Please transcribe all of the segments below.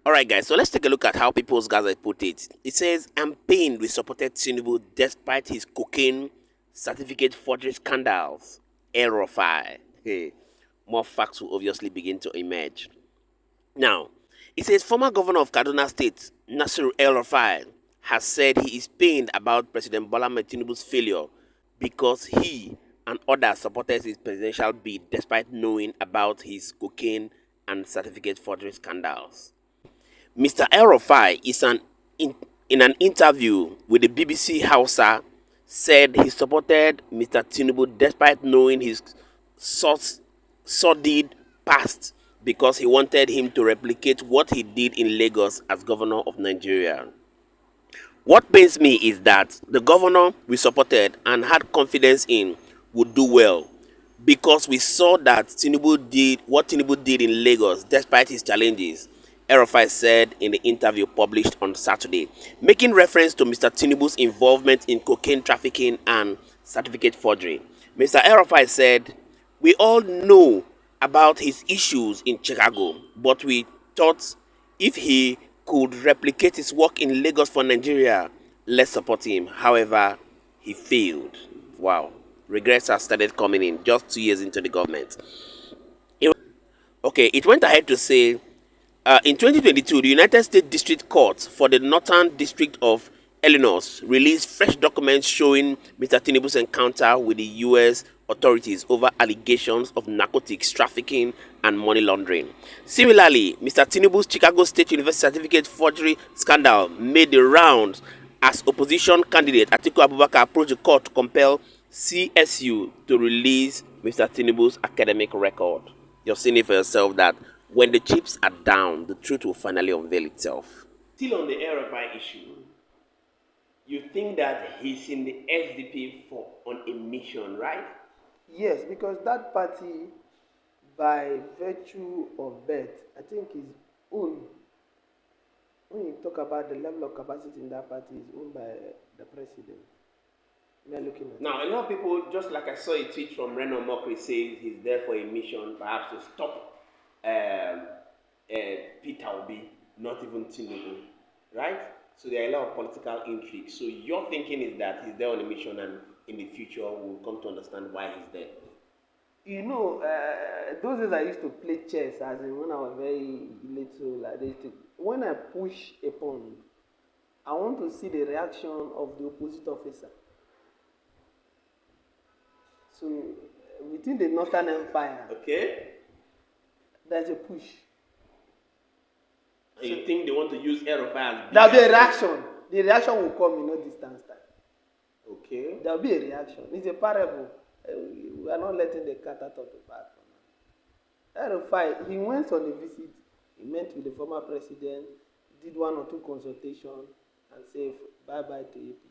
All right, guys, so let's take a look at how People's Gazette put it. It says, I'm pained we supported Tinubu despite his cocaine certificate forgery scandals. Elrufai. Hey, more facts will obviously begin to emerge. Now, it says former governor of Kaduna State, Nasir Elrufai, has said he is pained about President Bola Ahmed Tinubu's failure because he and others supported his presidential bid despite knowing about his cocaine and certificate forgery scandals. Mr. Elrufai in an interview with the BBC Hausa said he supported Mr. Tinubu despite knowing his sordid past because he wanted him to replicate what he did in Lagos as governor of Nigeria. What pains me is that the governor we supported and had confidence in would do well because we saw that Tinubu did what Tinubu did in Lagos despite his challenges, Elrufai said in the interview published on Saturday, making reference to Mr. Tinubu's involvement in cocaine trafficking and certificate forgery. Mr. Elrufai said, we all know about his issues in Chicago, but we thought if he could replicate his work in Lagos for Nigeria, let's support him. However, he failed. Wow. Regrets have started coming in just 2 years into the government. It went ahead to say, in 2022, the United States District Court for the Northern District of Illinois released fresh documents showing Mr. Tinubu's encounter with the U.S. authorities over allegations of narcotics trafficking and money laundering. Similarly, Mr. Tinubu's Chicago State University certificate forgery scandal made the rounds as opposition candidate Atiku Abubakar approached the court to compel CSU to release Mr. Tinubu's academic record. You're seeing it for yourself that when the chips are down, the truth will finally unveil itself. Still on the Elrufai issue, you think that he's in the SDP on a mission, right? Yes, because that party, by virtue of birth, I think is owned. When you talk about the level of capacity in that party, is owned by the president. We are looking at Now, a lot of people, just like I saw a tweet from Reno Mokri saying he's there for a mission, perhaps to stop Peter Obi, not even Tinubu, right? So there are a lot of political intrigue. So your thinking is that he's there on a mission, and in the future we'll come to understand why he's there. You know, those days I used to play chess, as in when I was very little, like this. When I push a pawn, I want to see the reaction of the opposite officer. So within the Northern Empire, Okay. there's a push. And you think they want to use Elrufai as There'll be a reaction. The reaction will come in no distance time. Okay. There'll be a reaction. It's a parable. We are not letting the cat out of the bag for now. Elrufai, he went on a visit. He met with the former president, did 1 or 2 consultations, and said bye-bye to APC.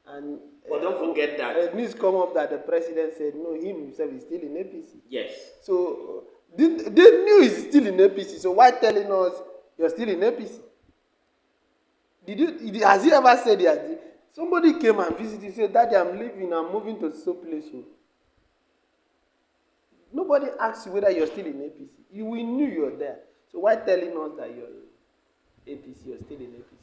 And but don't forget that news come up that the president said no, him himself is still in APC. Yes. So they knew he's still in APC. So why telling us you're still in APC? Has he ever said he has? Somebody came and visited, said, Daddy, I'm leaving, I'm moving to so place. Nobody asked you whether you're still in APC. We knew you're there. So why telling us that you're in APC, you're still in APC?